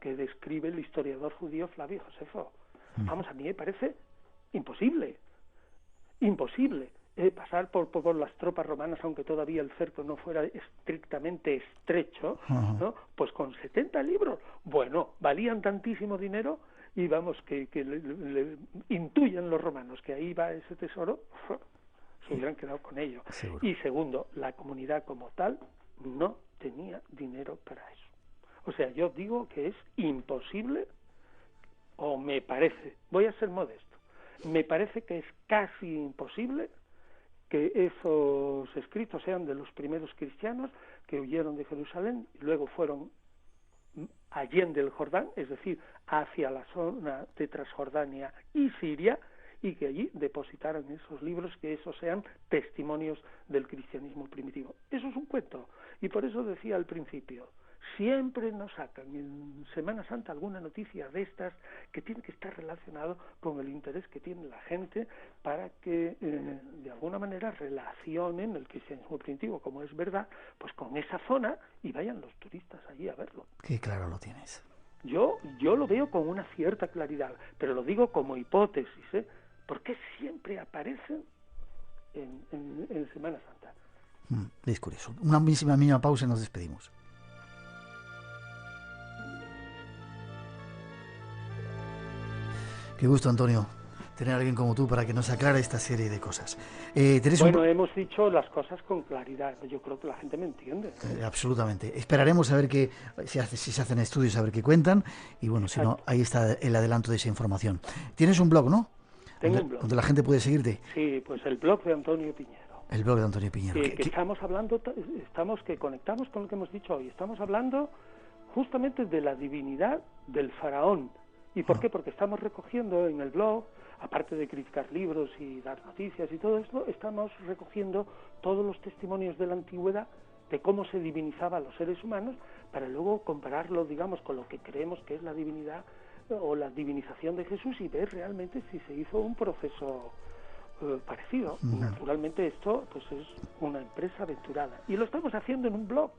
que describe el historiador judío Flavio Josefo. Vamos, a mí me parece imposible pasar por las tropas romanas, aunque todavía el cerco no fuera estrictamente estrecho, ¿no? Pues con 70 libros, bueno, valían tantísimo dinero, y vamos, que le intuyen los romanos que ahí va ese tesoro, se hubieran quedado con ello. Seguro. Y segundo, la comunidad como tal no tenía dinero para eso. O sea, yo digo que es imposible, o me parece, voy a ser modesto, me parece que es casi imposible que esos escritos sean de los primeros cristianos que huyeron de Jerusalén y luego fueron allende el Jordán, es decir, hacia la zona de Transjordania y Siria, y que allí depositaran esos libros, que esos sean testimonios del cristianismo primitivo. Eso es un cuento, y por eso decía al principio, siempre nos sacan en Semana Santa alguna noticia de estas que tiene que estar relacionado con el interés que tiene la gente para que de alguna manera relacionen el cristianismo primitivo, como es verdad, pues con esa zona, y vayan los turistas allí a verlo. Qué claro lo tienes. Yo lo veo con una cierta claridad, pero lo digo como hipótesis, porque siempre aparecen en Semana Santa. Es curioso. Una mínima pausa y nos despedimos. Qué gusto, Antonio, tener a alguien como tú para que nos aclare esta serie de cosas. Bueno, hemos dicho las cosas con claridad. Yo creo que la gente me entiende. Absolutamente. Esperaremos a ver si se hacen estudios, a ver qué cuentan. Y bueno, si no, ahí está el adelanto de esa información. Tienes un blog, ¿no? Tengo un blog. ¿Donde la gente puede seguirte? Sí, pues el blog de Antonio Piñero. El blog de Antonio Piñero. Que estamos hablando, que conectamos con lo que hemos dicho hoy. Estamos hablando justamente de la divinidad del faraón. ¿Y por qué? Porque estamos recogiendo en el blog, aparte de criticar libros y dar noticias y todo esto, estamos recogiendo todos los testimonios de la antigüedad de cómo se divinizaba a los seres humanos, para luego compararlo, digamos, con lo que creemos que es la divinidad o la divinización de Jesús, y ver realmente si se hizo un proceso parecido. Naturalmente esto pues es una empresa aventurada, y lo estamos haciendo en un blog.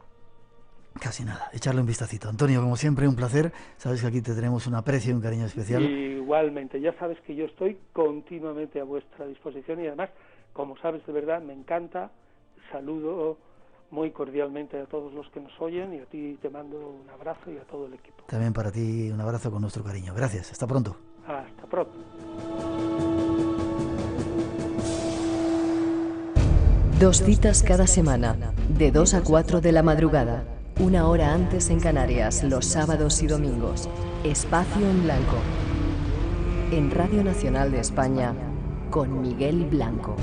Casi nada, echarle un vistacito. Antonio, como siempre, un placer. Sabes que aquí te tenemos un aprecio y un cariño especial. Igualmente, ya sabes que yo estoy continuamente a vuestra disposición, y además, como sabes, de verdad, me encanta. Saludo muy cordialmente a todos los que nos oyen, y a ti te mando un abrazo, y a todo el equipo. También para ti un abrazo con nuestro cariño. Gracias, hasta pronto. Hasta pronto. Dos citas cada semana, de 2 a 4 de la madrugada, 1 hora antes en Canarias, los sábados y domingos. Espacio en Blanco. En Radio Nacional de España, con Miguel Blanco.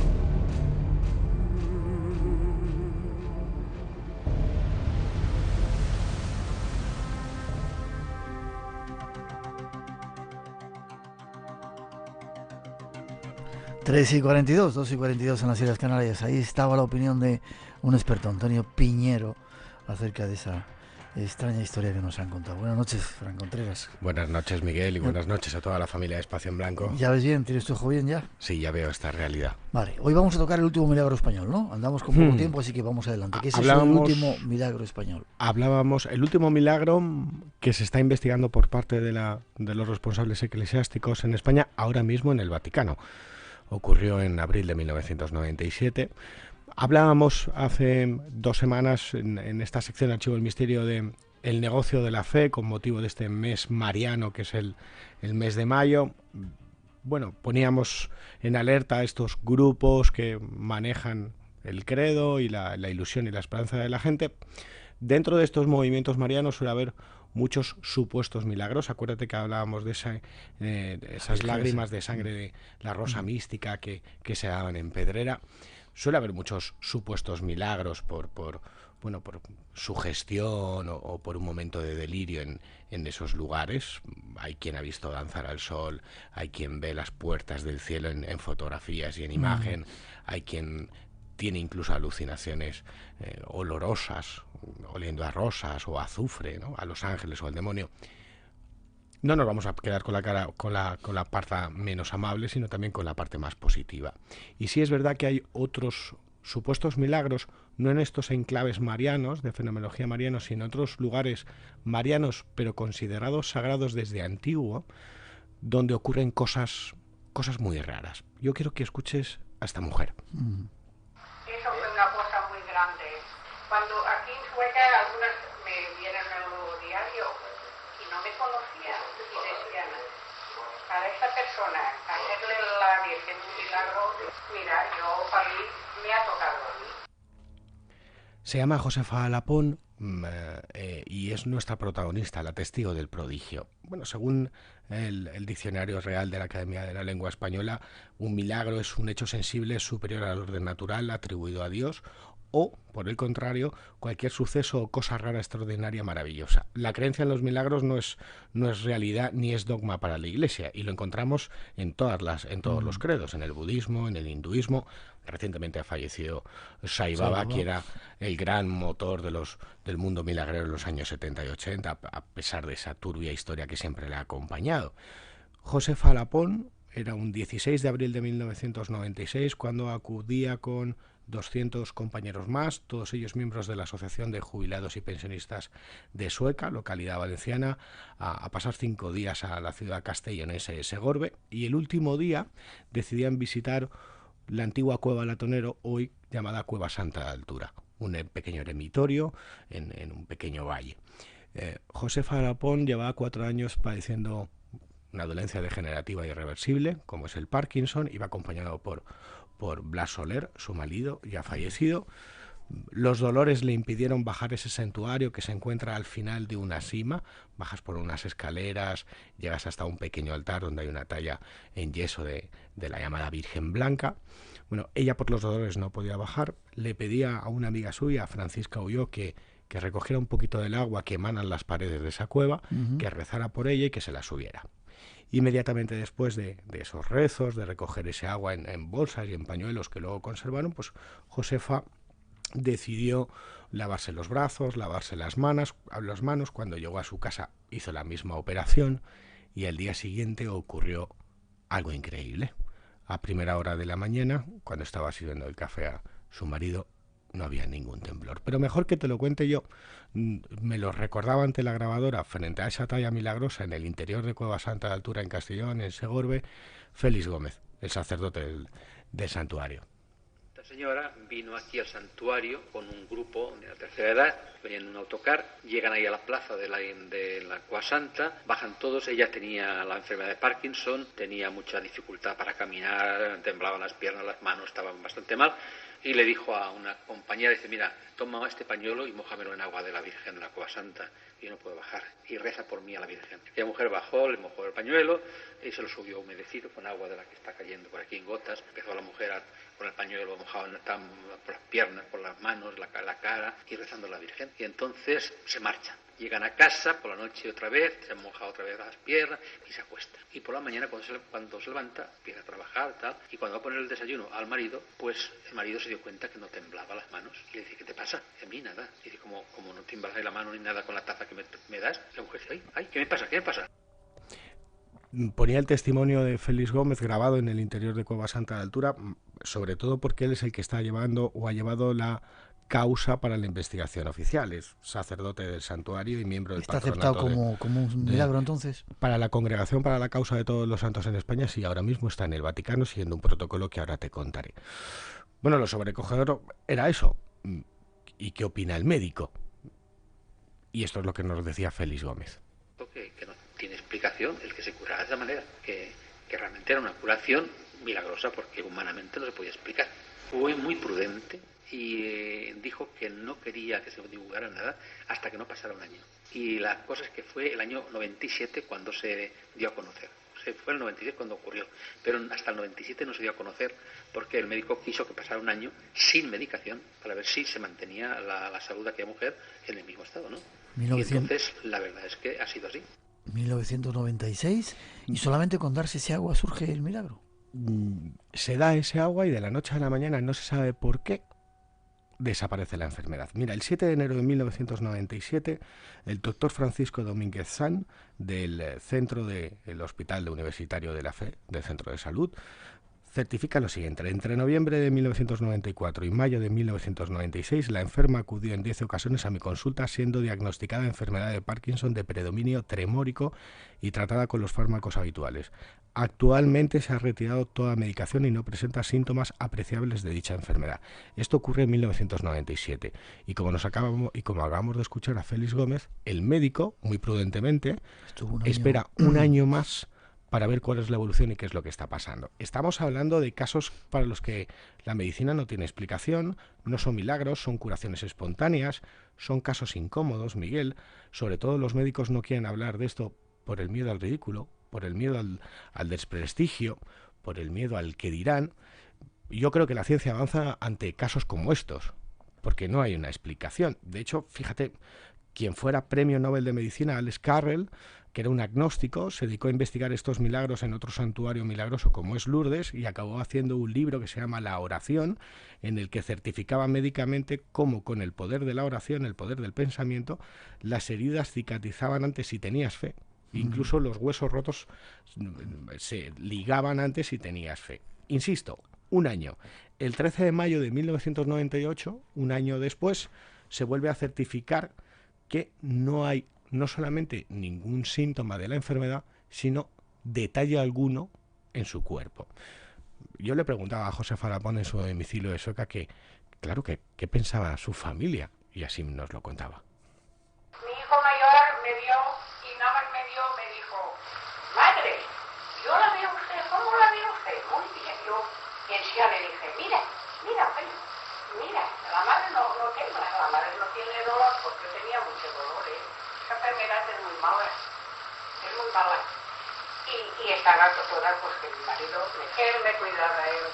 Tres y 42, 2 y 42 en las Islas Canarias. Ahí estaba la opinión de un experto, Antonio Piñero, acerca de esa extraña historia que nos han contado. Buenas noches, Fran Contreras. Buenas noches, Miguel, y buenas noches a toda la familia de Espacio en Blanco. ¿Ya ves bien? ¿Tienes tu ojo bien ya? Sí, ya veo esta realidad. Vale, hoy vamos a tocar el último milagro español, ¿no? Andamos con poco tiempo, así que vamos adelante. ¿Qué es el último milagro español? Hablábamos, el último milagro que se está investigando por parte de los responsables eclesiásticos en España, ahora mismo en el Vaticano. Ocurrió en abril de 1997. Hablábamos hace 2 semanas en esta sección Archivo del Misterio de el negocio de la fe, con motivo de este mes mariano que es el mes de mayo. Bueno, poníamos en alerta a estos grupos que manejan el credo y la ilusión y la esperanza de la gente. Dentro de estos movimientos marianos suele haber muchos supuestos milagros. Acuérdate que hablábamos de esas lágrimas de sangre de la rosa mística que se daban en Pedrera. Suele haber muchos supuestos milagros por sugestión o por un momento de delirio en esos lugares. Hay quien ha visto danzar al sol, hay quien ve las puertas del cielo en fotografías y en imagen, hay quien tiene incluso alucinaciones olorosas, oliendo a rosas o a azufre, ¿no? A los ángeles o al demonio. No nos vamos a quedar con la parte menos amable, sino también con la parte más positiva. Y sí es verdad que hay otros supuestos milagros, no en estos enclaves marianos, de fenomenología mariana, sino en otros lugares marianos, pero considerados sagrados desde antiguo, donde ocurren cosas muy raras. Yo quiero que escuches a esta mujer. Eso fue una cosa muy grande. Cuando aquí en Sueca algunas me vieron en el diario y no me conocían y decían, para esta persona hacerle la Virgen un milagro, mira, para mí me ha tocado a mí. Se llama Josefa Alapón y es nuestra protagonista, la testigo del prodigio. Bueno, según el Diccionario Real de la Academia de la Lengua Española, un milagro es un hecho sensible superior al orden natural atribuido a Dios, o, por el contrario, cualquier suceso o cosa rara, extraordinaria, maravillosa. La creencia en los milagros no es realidad ni es dogma para la Iglesia, y lo encontramos en todos los credos, en el budismo, en el hinduismo. Recientemente ha fallecido Sai Baba, que era el gran motor del mundo milagrero en los años 70 y 80, a pesar de esa turbia historia que siempre le ha acompañado. Josefa Alapón era un 16 de abril de 1996 cuando acudía con 200 compañeros más, todos ellos miembros de la Asociación de Jubilados y Pensionistas de Sueca, localidad valenciana, a pasar 5 días a la ciudad castellonense de Segorbe, y el último día decidían visitar la antigua Cueva Latonero, hoy llamada Cueva Santa de Altura, un pequeño eremitorio en un pequeño valle. Josefa Alapón llevaba 4 años padeciendo una dolencia degenerativa irreversible, como es el Parkinson. Iba acompañado por Blas Soler, su marido, ya fallecido. Los dolores le impidieron bajar ese santuario que se encuentra al final de una sima. Bajas por unas escaleras, llegas hasta un pequeño altar donde hay una talla en yeso de la llamada Virgen Blanca. Bueno, ella por los dolores no podía bajar. Le pedía a una amiga suya, Francisca Huyó, que recogiera un poquito del agua que emanan las paredes de esa cueva, que rezara por ella y que se la subiera. Inmediatamente después de esos rezos, de recoger ese agua en bolsas y en pañuelos que luego conservaron, pues Josefa decidió lavarse los brazos, lavarse las manos. Cuando llegó a su casa hizo la misma operación y al día siguiente ocurrió algo increíble. A primera hora de la mañana, cuando estaba sirviendo el café a su marido, no había ningún temblor. Pero mejor que te lo cuente yo. Me lo recordaba ante la grabadora, frente a esa talla milagrosa en el interior de Cueva Santa de Altura, en Castellón, en Segorbe, Félix Gómez, el sacerdote del santuario. Esta señora vino aquí al santuario con un grupo de la tercera edad, venían en un autocar, llegan ahí a la plaza de la Cueva Santa, bajan todos. Ella tenía la enfermedad de Parkinson, tenía mucha dificultad para caminar, temblaban las piernas, las manos, estaban bastante mal. Y le dijo a una compañera, dice, mira, toma este pañuelo y mójamelo en agua de la Virgen de la Cueva Santa. Yo no puedo bajar. Y reza por mí a la Virgen. Y la mujer bajó, le mojó el pañuelo y se lo subió humedecido con agua de la que está cayendo por aquí en gotas. Empezó la mujer con el pañuelo mojado por las piernas, por las manos, la cara y rezando a la Virgen. Y entonces se marchan. Llegan a casa por la noche otra vez, se han mojado otra vez las piernas y se acuestan. Y por la mañana cuando se levanta, empieza a trabajar, tal, y cuando va a poner el desayuno al marido, pues el marido se dio cuenta que no temblaba las manos. Y le dice, ¿qué te pasa? A mí nada. Y dice, como no tiemblas la mano ni nada con la taza que me das. La mujer dice, ay, ¿qué me pasa? ¿Qué me pasa? Ponía el testimonio de Félix Gómez grabado en el interior de Cueva Santa de Altura, sobre todo porque él es el que está llevando o ha llevado la causa para la investigación oficial. Es sacerdote del santuario y miembro del patronato. ¿Está aceptado como un milagro entonces? Para la Congregación para la Causa de Todos los Santos en España, sí, ahora mismo está en el Vaticano siguiendo un protocolo que ahora te contaré. Bueno, lo sobrecogedor era eso. ¿Y qué opina el médico? Y esto es lo que nos decía Félix Gómez. Que no tiene explicación el que se curara de esa manera, que realmente era una curación milagrosa porque humanamente no se podía explicar. Fue muy prudente y dijo que no quería que se divulgara nada hasta que no pasara un año. Y la cosa es que fue el año 97 cuando se dio a conocer. Fue el 96 cuando ocurrió, pero hasta el 97 no se dio a conocer porque el médico quiso que pasara un año sin medicación para ver si se mantenía la salud de aquella mujer en el mismo estado, ¿no? Y entonces la verdad es que ha sido así. 1996 y solamente con darse ese agua surge el milagro. Se da ese agua y de la noche a la mañana, no se sabe por qué, desaparece la enfermedad. Mira, el 7 de enero de 1997, el doctor Francisco Domínguez San, del centro del Hospital Universitario de la Fe, del Centro de Salud, certifica lo siguiente: entre noviembre de 1994 y mayo de 1996, la enferma acudió en 10 ocasiones a mi consulta siendo diagnosticada enfermedad de Parkinson de predominio tremórico y tratada con los fármacos habituales. Actualmente se ha retirado toda medicación y no presenta síntomas apreciables de dicha enfermedad. Esto ocurre en 1997 y como acabamos de escuchar a Félix Gómez, el médico, muy prudentemente, espera un año más para ver cuál es la evolución y qué es lo que está pasando. Estamos hablando de casos para los que la medicina no tiene explicación, no son milagros, son curaciones espontáneas, son casos incómodos, Miguel. Sobre todo los médicos no quieren hablar de esto por el miedo al ridículo, por el miedo al desprestigio, por el miedo al que dirán. Yo creo que la ciencia avanza ante casos como estos, porque no hay una explicación. De hecho, fíjate, quien fuera premio Nobel de Medicina, Alex Carrel, que era un agnóstico, se dedicó a investigar estos milagros en otro santuario milagroso como es Lourdes y acabó haciendo un libro que se llama La Oración, en el que certificaba médicamente cómo con el poder de la oración, el poder del pensamiento, las heridas cicatrizaban antes si tenías fe. Incluso los huesos rotos se ligaban antes si tenías fe. Insisto, un año. El 13 de mayo de 1998, un año después, se vuelve a certificar que no hay no solamente ningún síntoma de la enfermedad, sino detalle alguno en su cuerpo. Yo le preguntaba a Josefa Alapón en su domicilio de Soca que, claro, ¿qué pensaba su familia? Y así nos lo contaba. Mi hijo mayor me vio y nada más me dijo, madre, yo la veo usted, ¿cómo la veo usted? Muy bien, yo enseguida le dije, mira, Mira, la madre no quema, la madre no tiene dolor porque tenía mucho dolor, ¿eh? Esa enfermedad es muy mala, y estaba toda pues que mi marido me cuidaba él.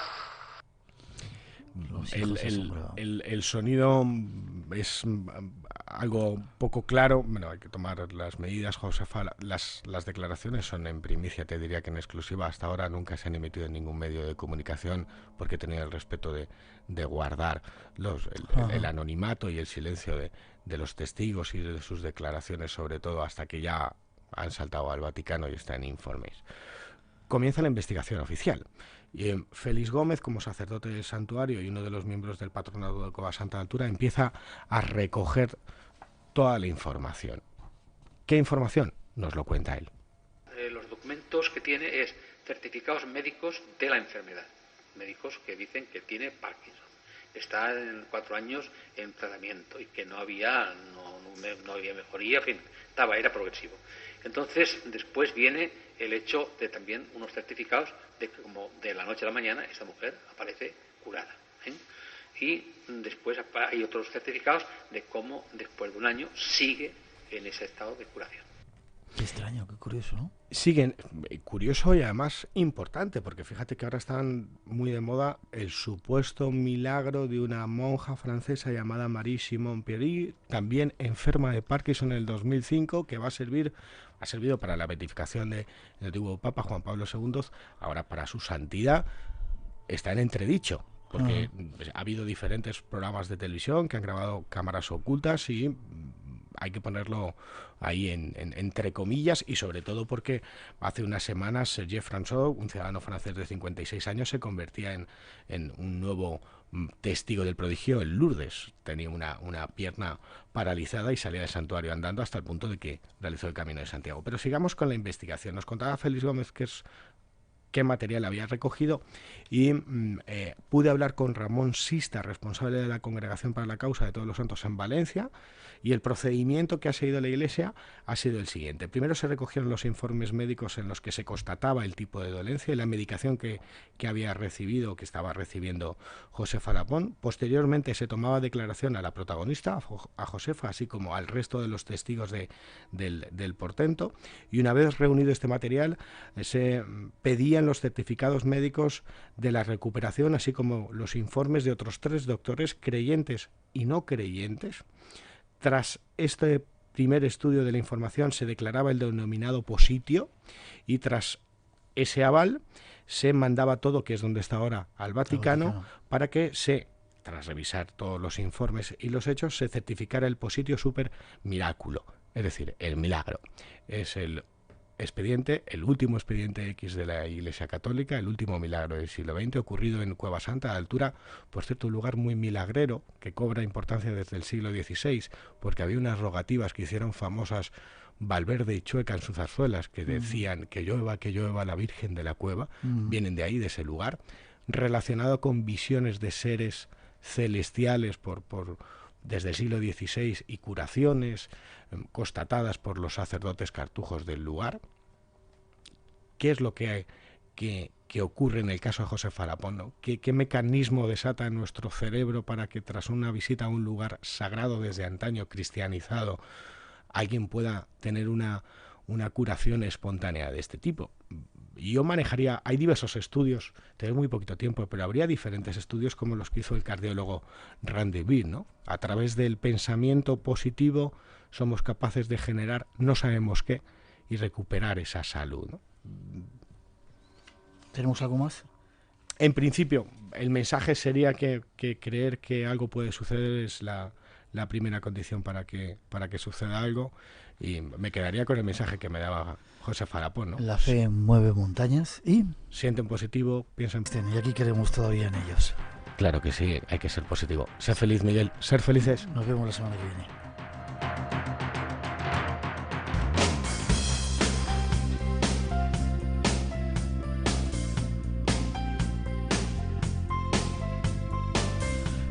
El sonido es algo poco claro. Bueno, hay que tomar las medidas, Josefa. Las declaraciones son en primicia, te diría que en exclusiva. Hasta ahora nunca se han emitido en ningún medio de comunicación porque he tenido el respeto de guardar el anonimato y el silencio de los testigos y de sus declaraciones, sobre todo hasta que ya han saltado al Vaticano y están informes. Comienza la investigación oficial. Y Félix Gómez, como sacerdote del santuario y uno de los miembros del patronato de Cueva Santa de Altura, empieza a recoger toda la información. ¿Qué información? Nos lo cuenta él. Los documentos que tiene es certificados médicos de la enfermedad. Médicos que dicen que tiene Parkinson. Está en 4 años en tratamiento y que no había mejoría, en fin, era progresivo. Entonces, después viene el hecho de también unos certificados de que como de la noche a la mañana esta mujer aparece curada, ¿eh? Y después hay otros certificados de cómo después de un año sigue en ese estado de curación. Qué extraño, qué curioso, ¿no? Siguen, curioso y además importante, porque fíjate que ahora están muy de moda el supuesto milagro de una monja francesa llamada Marie Simon Pierry, también enferma de Parkinson en el 2005, que ha servido para la beatificación del antiguo Papa Juan Pablo II, ahora para su santidad está en entredicho, porque ha habido diferentes programas de televisión que han grabado cámaras ocultas y hay que ponerlo ahí entre comillas, y sobre todo porque hace unas semanas Serge François, un ciudadano francés de 56 años, se convertía en un nuevo testigo del prodigio en Lourdes. Tenía una pierna paralizada y salía del santuario andando hasta el punto de que realizó el Camino de Santiago. Pero sigamos con la investigación. Nos contaba Félix Gómez qué material había recogido y pude hablar con Ramón Sista, responsable de la Congregación para la Causa de Todos los Santos en Valencia, y el procedimiento que ha seguido la Iglesia ha sido el siguiente. Primero se recogieron los informes médicos en los que se constataba el tipo de dolencia y la medicación que había recibido, que estaba recibiendo Josefa Lapón. Posteriormente se tomaba declaración a la protagonista, a Josefa, así como al resto de los testigos del portento, y una vez reunido este material se pedían los certificados médicos de la recuperación, así como los informes de otros 3 doctores creyentes y no creyentes. Tras este primer estudio de la información se declaraba el denominado positio, y tras ese aval se mandaba todo, que es donde está ahora, al Vaticano, para que tras revisar todos los informes y los hechos, se certificara el positio super miraculo, es decir, el milagro. Es el último expediente X de la Iglesia Católica, el último milagro del siglo XX, ocurrido en Cueva Santa de Altura, por cierto, un lugar muy milagrero que cobra importancia desde el siglo XVI, porque había unas rogativas que hicieron famosas Valverde y Chueca en sus zarzuelas, que decían que llueva la Virgen de la Cueva, vienen de ahí, de ese lugar, relacionado con visiones de seres celestiales desde el siglo XVI y curaciones constatadas por los sacerdotes cartujos del lugar. ¿Qué es lo que ocurre en el caso de Josefa Lapón, ¿no? ¿Qué mecanismo desata en nuestro cerebro para que tras una visita a un lugar sagrado desde antaño cristianizado alguien pueda tener una curación espontánea de este tipo? Yo manejaría, hay diversos estudios, tenemos muy poquito tiempo, pero habría diferentes estudios como los que hizo el cardiólogo Randy Beer, ¿no? A través del pensamiento positivo somos capaces de generar no sabemos qué y recuperar esa salud, ¿no? ¿Tenemos algo más? En principio, el mensaje sería que creer que algo puede suceder es la primera condición para que suceda algo, y me quedaría con el mensaje que me daba Josefa Lapón, ¿no? La fe mueve montañas y... Sienten positivo, piensan... Y aquí queremos todavía en ellos. Claro que sí, hay que ser positivo. Ser feliz, Miguel, ser felices. Nos vemos la semana que viene.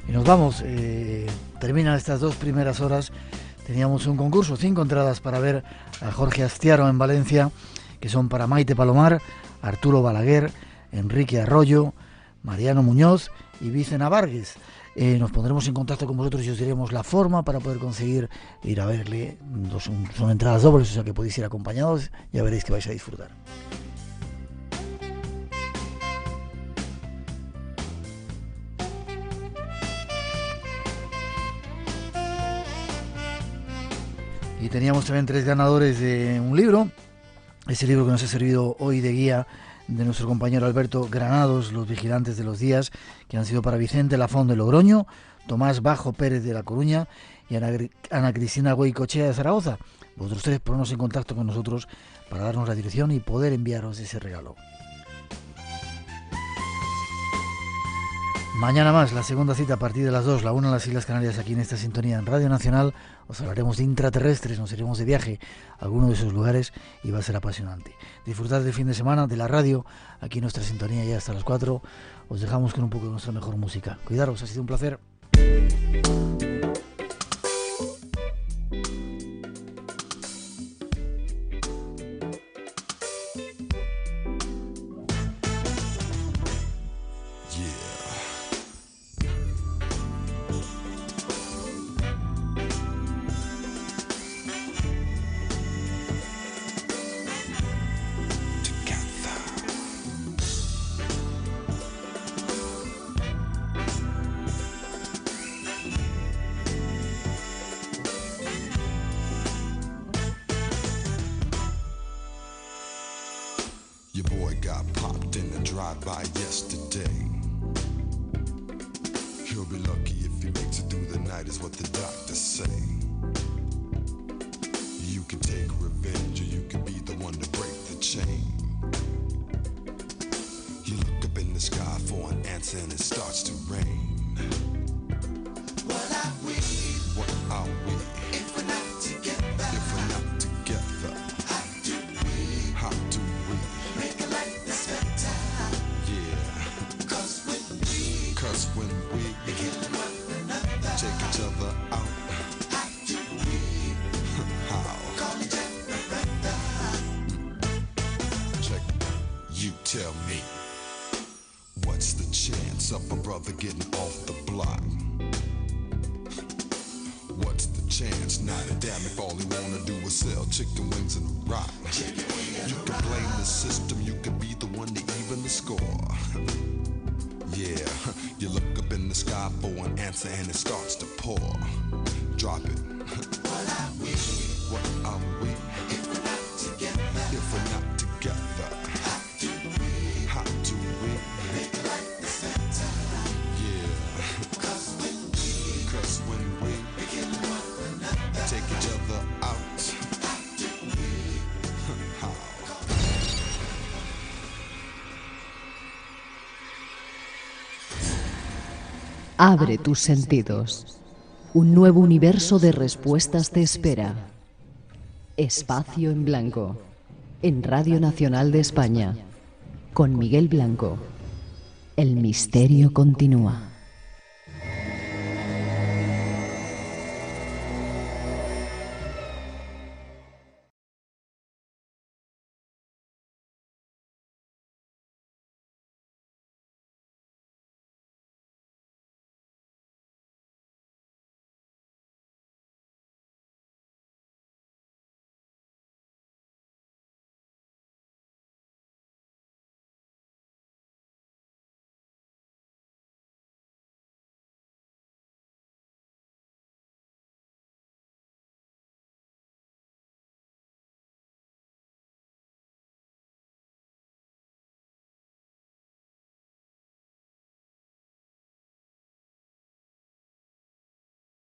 Y nos vamos, terminan estas 2 primeras horas. Teníamos un concurso, 5 entradas para ver a Jorge Astiaro en Valencia, que son para Maite Palomar, Arturo Balaguer, Enrique Arroyo, Mariano Muñoz y Vicena Vargas. Nos pondremos en contacto con vosotros y os diremos la forma para poder conseguir ir a verle. Son entradas dobles, o sea que podéis ir acompañados, ya veréis que vais a disfrutar. Y teníamos también 3 ganadores de un libro, ese libro que nos ha servido hoy de guía, de nuestro compañero Alberto Granados, Los Vigilantes de los Días, que han sido para Vicente Lafón de Logroño, Tomás Bajo Pérez de La Coruña y Ana Cristina Goicochea de Zaragoza. Vosotros 3 ponernos en contacto con nosotros para darnos la dirección y poder enviaros ese regalo. Mañana más, la segunda cita a partir de las 2, la 1 en las Islas Canarias, aquí en esta sintonía en Radio Nacional. Os hablaremos de intraterrestres, nos iremos de viaje a alguno de esos lugares y va a ser apasionante. Disfrutad del fin de semana, de la radio, aquí en nuestra sintonía ya hasta las 4. Os dejamos con un poco de nuestra mejor música. Cuidaros, ha sido un placer. Your boy got popped in a drive-by yesterday. He'll be lucky if he makes it through the night, is what the doctors say. You can take revenge or you can be the one to break the chain. You look up in the sky for an answer and it starts to rain. What are we? What are we? If we're not together. If we're not together. How do we? How do we? Make a life that's better. Yeah. Cause when we hit one another, take each other out. How do we? How? Call each other brother. Check. You tell me. What's the chance of a brother getting off the block? What's the chance? Not a damn if all he wanna do is sell chicken wings and rock. You can blame the system, you can be the one to even the score. Yeah, you look up in the sky for an answer and it starts to pour. Drop it. What are we? What are we? If we're not together. If we're not together. How do we? How do we? Make life that's better. Yeah. Cause when we begin one another, take each other out. How do we? How? Abre tus sentidos. Un nuevo universo de respuestas te espera. Espacio en Blanco. En Radio Nacional de España. Con Miguel Blanco. El misterio continúa.